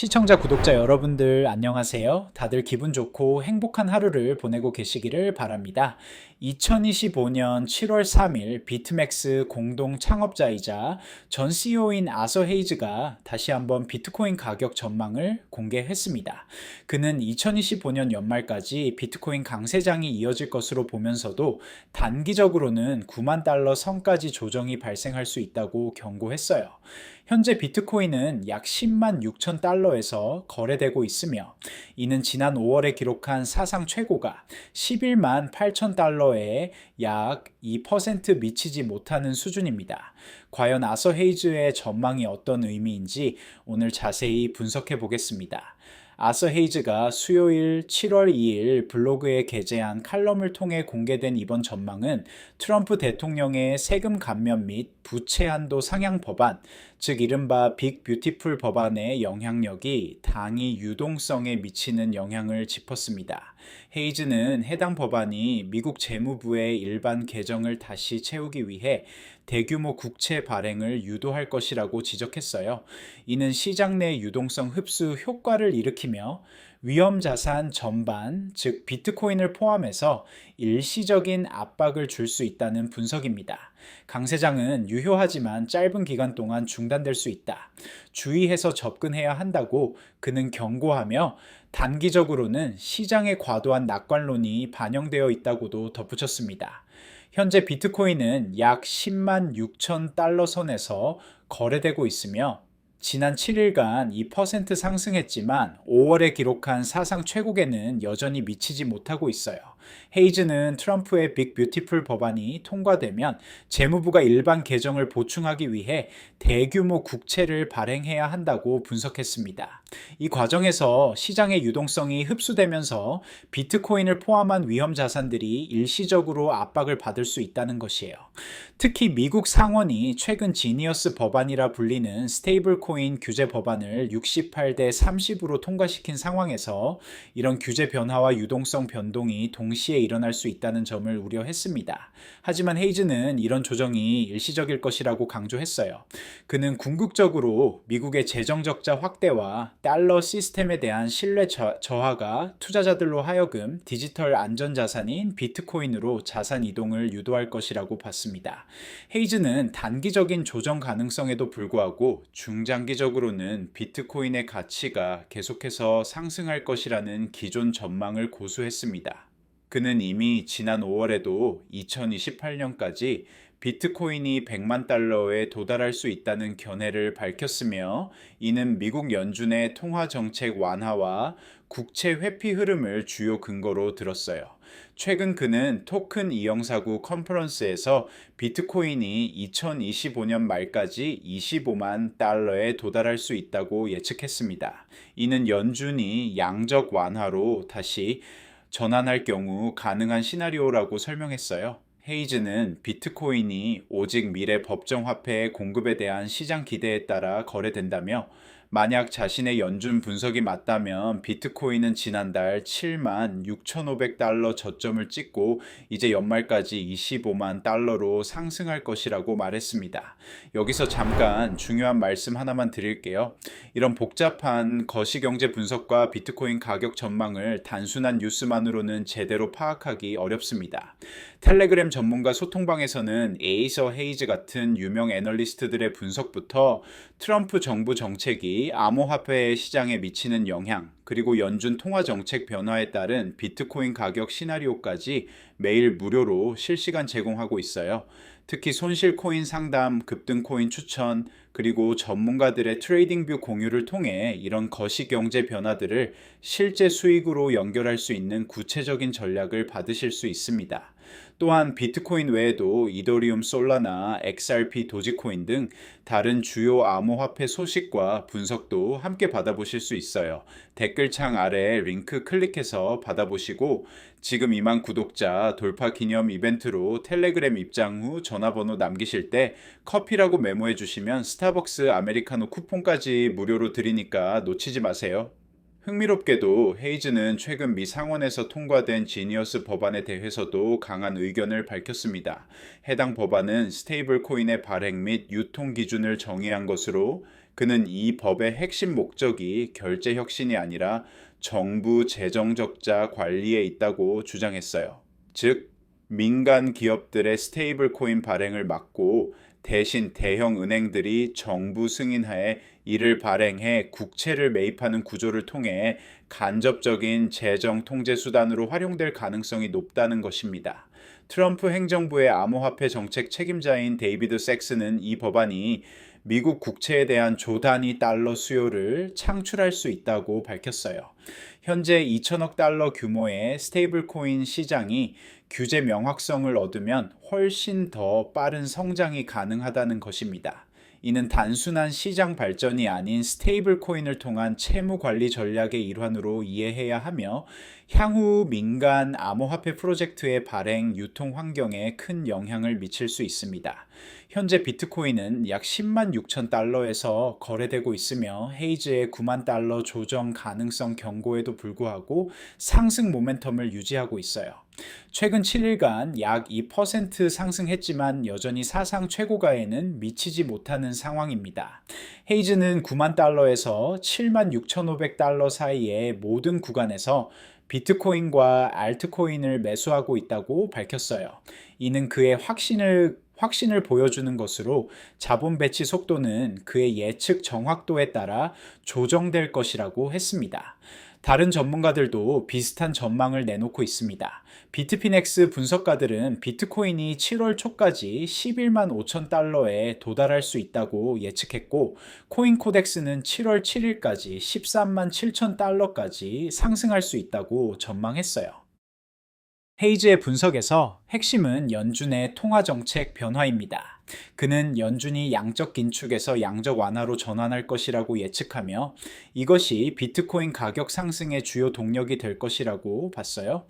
시청자, 구독자 여러분들 안녕하세요. 다들 기분 좋고 행복한 하루를 보내고 계시기를 바랍니다. 2025년 7월 3일 비트맥스 공동 창업자이자 전 CEO인 아서 헤이즈가 다시 한번 비트코인 가격 전망을 공개했습니다. 그는 2025년 연말까지 비트코인 강세장이 이어질 것으로 보면서도 단기적으로는 9만 달러 선까지 조정이 발생할 수 있다고 경고했어요. 현재 비트코인은 약 10만 6천 달러에서 거래되고 있으며 이는 지난 5월에 기록한 사상 최고가 11만 8천 달러에 약 2% 미치지 못하는 수준입니다. 과연 아서 헤이즈의 전망이 어떤 의미인지 오늘 자세히 분석해 보겠습니다. 아서 헤이즈가 수요일 7월 2일 블로그에 게재한 칼럼을 통해 공개된 이번 전망은 트럼프 대통령의 세금 감면 및 부채 한도 상향 법안, 즉 이른바 빅 뷰티풀 법안의 영향력이 당위 유동성에 미치는 영향을 짚었습니다. 헤이즈는 해당 법안이 미국 재무부의 일반 계정을 다시 채우기 위해 대규모 국채 발행을 유도할 것이라고 지적했어요. 이는 시장 내 유동성 흡수 효과를 일으키며 위험 자산 전반, 즉 비트코인을 포함해서 일시적인 압박을 줄 수 있다는 분석입니다. 강세장은 유효하지만 짧은 기간 동안 중단될 수 있다. 주의해서 접근해야 한다고 그는 경고하며 단기적으로는 시장의 과도한 낙관론이 반영되어 있다고도 덧붙였습니다. 현재 비트코인은 약 10만 6천 달러 선에서 거래되고 있으며 지난 7일간 2% 상승했지만 5월에 기록한 사상 최고계는 여전히 미치지 못하고 있어요. 헤이즈는 트럼프의 빅 뷰티풀 법안이 통과되면 재무부가 일반 계정을 보충하기 위해 대규모 국채를 발행해야 한다고 분석했습니다. 이 과정에서 시장의 유동성이 흡수되면서 비트코인을 포함한 위험 자산들이 일시적으로 압박을 받을 수 있다는 것이에요. 특히 미국 상원이 최근 지니어스 법안이라 불리는 스테이블 코인 규제 법안을 68대 30으로 통과시킨 상황에서 이런 규제 변화와 유동성 변동이 동시에 일어날 수 있다는 점을 우려했습니다. 하지만 헤이즈는 이런 조정이 일시적일 것이라고 강조했어요. 그는 궁극적으로 미국의 재정 적자 확대와 달러 시스템에 대한 신뢰 저하가 투자자들로 하여금 디지털 안전자산인 비트코인으로 자산 이동을 유도할 것이라고 봤습니다. 헤이즈는 단기적인 조정 가능성에도 불구하고 중장기적으로는 비트코인의 가치가 계속해서 상승할 것이라는 기존 전망을 고수했습니다. 그는 이미 지난 5월에도 2028년까지 비트코인이 100만 달러에 도달할 수 있다는 견해를 밝혔으며 이는 미국 연준의 통화 정책 완화와 국채 회피 흐름을 주요 근거로 들었어요. 최근 그는 토큰 이용사구 컨퍼런스에서 비트코인이 2025년 말까지 25만 달러에 도달할 수 있다고 예측했습니다. 이는 연준이 양적 완화로 다시 전환할 경우 가능한 시나리오라고 설명했어요. 헤이즈는 비트코인이 오직 미래 법정화폐의 공급에 대한 시장 기대에 따라 거래된다며 만약 자신의 연준 분석이 맞다면 비트코인은 지난달 7만 6,500달러 저점을 찍고 이제 연말까지 25만 달러로 상승할 것이라고 말했습니다. 여기서 잠깐 중요한 말씀 하나만 드릴게요. 이런 복잡한 거시경제 분석과 비트코인 가격 전망을 단순한 뉴스만으로는 제대로 파악하기 어렵습니다. 텔레그램 전문가 소통방에서는 에이서 헤이즈 같은 유명 애널리스트들의 분석부터 트럼프 정부 정책이 암호화폐 시장에 미치는 영향, 그리고 연준 통화 정책 변화에 따른 비트코인 가격 시나리오까지 매일 무료로 실시간 제공하고 있어요. 특히 손실 코인 상담, 급등 코인 추천, 그리고 전문가들의 트레이딩 뷰 공유를 통해 이런 거시경제 변화들을 실제 수익으로 연결할 수 있는 구체적인 전략을 받으실 수 있습니다. 또한 비트코인 외에도 이더리움 솔라나 XRP 도지코인 등 다른 주요 암호화폐 소식과 분석도 함께 받아보실 수 있어요. 댓글창 아래 링크 클릭해서 받아보시고 지금 2만 구독자 돌파 기념 이벤트로 텔레그램 입장 후 전화번호 남기실 때 커피라고 메모해 주시면 스타벅스 아메리카노 쿠폰까지 무료로 드리니까 놓치지 마세요. 흥미롭게도 헤이즈는 최근 미 상원에서 통과된 지니어스 법안에 대해서도 강한 의견을 밝혔습니다. 해당 법안은 스테이블 코인의 발행 및 유통 기준을 정의한 것으로 그는 이 법의 핵심 목적이 결제 혁신이 아니라 정부 재정 적자 관리에 있다고 주장했어요. 즉, 민간 기업들의 스테이블 코인 발행을 막고 대신 대형 은행들이 정부 승인하에 이를 발행해 국채를 매입하는 구조를 통해 간접적인 재정 통제 수단으로 활용될 가능성이 높다는 것입니다. 트럼프 행정부의 암호화폐 정책 책임자인 데이비드 섹스는 이 법안이 미국 국채에 대한 조 단위 달러 수요를 창출할 수 있다고 밝혔어요. 현재 2천억 달러 규모의 스테이블 코인 시장이 규제 명확성을 얻으면 훨씬 더 빠른 성장이 가능하다는 것입니다. 이는 단순한 시장 발전이 아닌 스테이블 코인을 통한 채무 관리 전략의 일환으로 이해해야 하며 향후 민간 암호화폐 프로젝트의 발행, 유통 환경에 큰 영향을 미칠 수 있습니다. 현재 비트코인은 약 10만 6천 달러에서 거래되고 있으며 헤이즈의 9만 달러 조정 가능성 경고에도 불구하고 상승 모멘텀을 유지하고 있어요. 최근 7일간 약 2% 상승했지만 여전히 사상 최고가에는 미치지 못하는 상황입니다. 헤이즈는 9만 달러에서 7만 6,500 달러 사이의 모든 구간에서 비트코인과 알트코인을 매수하고 있다고 밝혔어요. 이는 그의 확신을 보여주는 것으로 자본 배치 속도는 그의 예측 정확도에 따라 조정될 것이라고 했습니다. 다른 전문가들도 비슷한 전망을 내놓고 있습니다. 비트피넥스 분석가들은 비트코인이 7월 초까지 11만 5천 달러에 도달할 수 있다고 예측했고, 코인코덱스는 7월 7일까지 13만 7천 달러까지 상승할 수 있다고 전망했어요. 헤이즈의 분석에서 핵심은 연준의 통화정책 변화입니다. 그는 연준이 양적 긴축에서 양적 완화로 전환할 것이라고 예측하며 이것이 비트코인 가격 상승의 주요 동력이 될 것이라고 봤어요.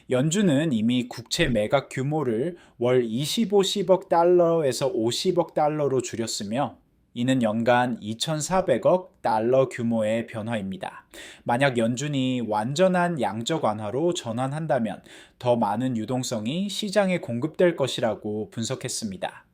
연준은 이미 국채 매각 규모를 월 25억 달러에서 50억 달러로 줄였으며 이는 연간 2,400억 달러 규모의 변화입니다. 만약 연준이 완전한 양적 완화로 전환한다면 더 많은 유동성이 시장에 공급될 것이라고 분석했습니다.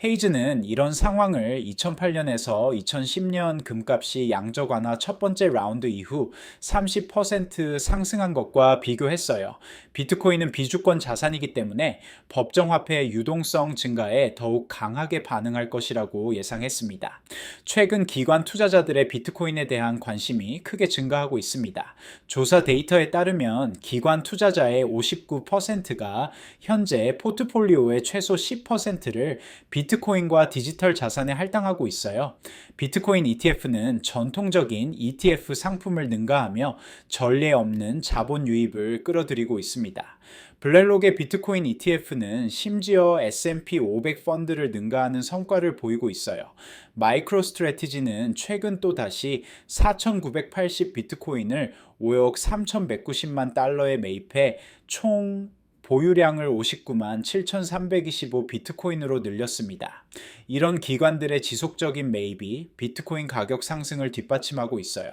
헤이즈는 이런 상황을 2008년에서 2010년 금값이 양적 완화 첫 번째 라운드 이후 30% 상승한 것과 비교했어요. 비트코인은 비주권 자산이기 때문에 법정화폐 유동성 증가에 더욱 강하게 반응할 것이라고 예상했습니다. 최근 기관 투자자들의 비트코인에 대한 관심이 크게 증가하고 있습니다. 조사 데이터에 따르면 기관 투자자의 59%가 현재 포트폴리오의 최소 10%를 비트코인과 디지털 자산에 할당하고 있어요. 비트코인 ETF는 전통적인 ETF 상품을 능가하며 전례 없는 자본 유입을 끌어들이고 있습니다. 블랙록의 비트코인 ETF는 심지어 S&P 500 펀드를 능가하는 성과를 보이고 있어요. 마이크로 스트래티지는 최근 또다시 4,980 비트코인을 5억 3,190만 달러에 매입해 총 보유량을 59만 7,325 비트코인으로 늘렸습니다. 이런 기관들의 지속적인 매입이 비트코인 가격 상승을 뒷받침하고 있어요.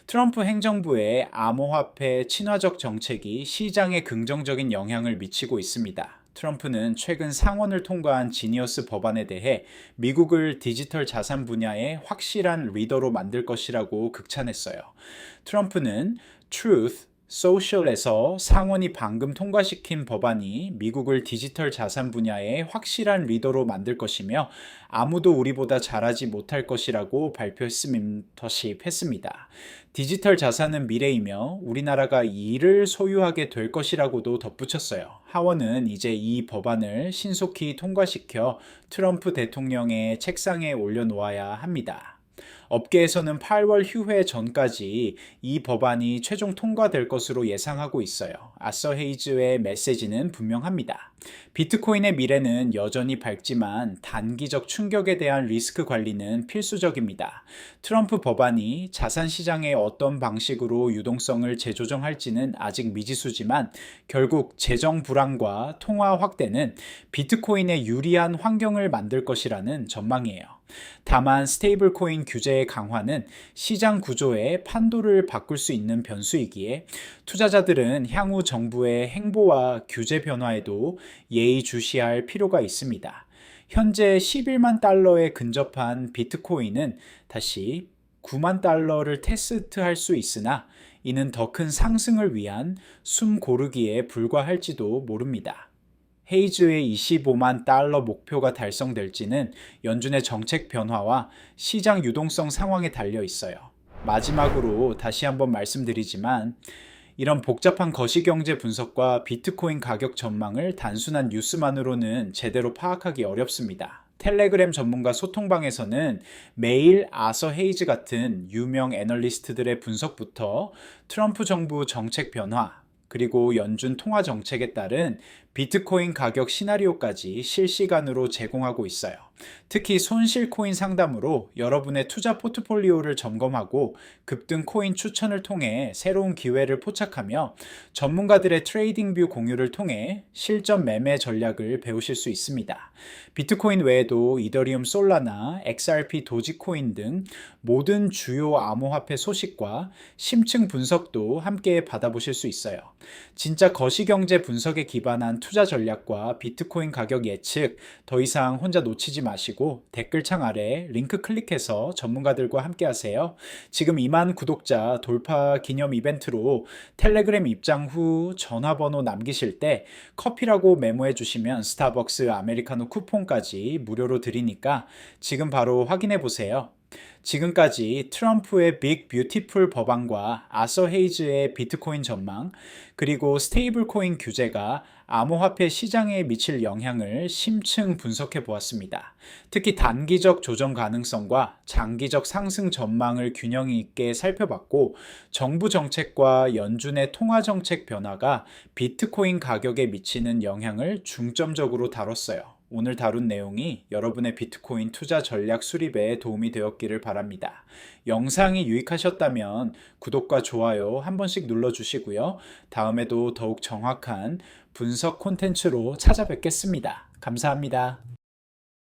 트럼프 행정부의 암호화폐 친화적 정책이 시장에 긍정적인 영향을 미치고 있습니다. 트럼프는 최근 상원을 통과한 지니어스 법안에 대해 미국을 디지털 자산 분야의 확실한 리더로 만들 것이라고 극찬했어요. 트럼프는 Truth 소셜에서 상원이 방금 통과시킨 법안이 미국을 디지털 자산 분야의 확실한 리더로 만들 것이며 아무도 우리보다 잘하지 못할 것이라고 발표했습니다. 디지털 자산은 미래이며 우리나라가 이를 소유하게 될 것이라고도 덧붙였어요. 하원은 이제 이 법안을 신속히 통과시켜 트럼프 대통령의 책상에 올려놓아야 합니다. 업계에서는 8월 휴회 전까지 이 법안이 최종 통과될 것으로 예상하고 있어요. 아서 헤이즈의 메시지는 분명합니다. 비트코인의 미래는 여전히 밝지만 단기적 충격에 대한 리스크 관리는 필수적입니다. 트럼프 법안이 자산 시장에 어떤 방식으로 유동성을 재조정할지는 아직 미지수지만 결국 재정 불안과 통화 확대는 비트코인에 유리한 환경을 만들 것이라는 전망이에요. 다만 스테이블 코인 규제의 강화는 시장 구조의 판도를 바꿀 수 있는 변수이기에 투자자들은 향후 정부의 행보와 규제 변화에도 예의주시할 필요가 있습니다. 현재 11만 달러에 근접한 비트코인은 다시 9만 달러를 테스트할 수 있으나 이는 더 큰 상승을 위한 숨 고르기에 불과할지도 모릅니다. 헤이즈의 25만 달러 목표가 달성될지는 연준의 정책 변화와 시장 유동성 상황에 달려 있어요. 마지막으로 다시 한번 말씀드리지만 이런 복잡한 거시경제 분석과 비트코인 가격 전망을 단순한 뉴스만으로는 제대로 파악하기 어렵습니다. 텔레그램 전문가 소통방에서는 매일 아서 헤이즈 같은 유명 애널리스트들의 분석부터 트럼프 정부 정책 변화, 그리고 연준 통화 정책에 따른 비트코인 가격 시나리오까지 실시간으로 제공하고 있어요. 특히 손실 코인 상담으로 여러분의 투자 포트폴리오를 점검하고 급등 코인 추천을 통해 새로운 기회를 포착하며 전문가들의 트레이딩 뷰 공유를 통해 실전 매매 전략을 배우실 수 있습니다. 비트코인 외에도 이더리움 솔라나 XRP 도지코인 등 모든 주요 암호화폐 소식과 심층 분석도 함께 받아보실 수 있어요. 진짜 거시경제 분석에 기반한 투자 전략과 비트코인 가격 예측 더 이상 혼자 놓치지 마시고 댓글창 아래 링크 클릭해서 전문가들과 함께 하세요. 지금 2만 구독자 돌파 기념 이벤트로 텔레그램 입장 후 전화번호 남기실 때 커피라고 메모해 주시면 스타벅스 아메리카노 쿠폰까지 무료로 드리니까 지금 바로 확인해 보세요. 지금까지 트럼프의 빅 뷰티풀 법안과 아서 헤이즈의 비트코인 전망, 그리고 스테이블 코인 규제가 암호화폐 시장에 미칠 영향을 심층 분석해 보았습니다. 특히 단기적 조정 가능성과 장기적 상승 전망을 균형 있게 살펴봤고, 정부 정책과 연준의 통화 정책 변화가 비트코인 가격에 미치는 영향을 중점적으로 다뤘어요. 오늘 다룬 내용이 여러분의 비트코인 투자 전략 수립에 도움이 되었기를 바랍니다. 영상이 유익하셨다면 구독과 좋아요 한 번씩 눌러주시고요. 다음에도 더욱 정확한 분석 콘텐츠로 찾아뵙겠습니다. 감사합니다.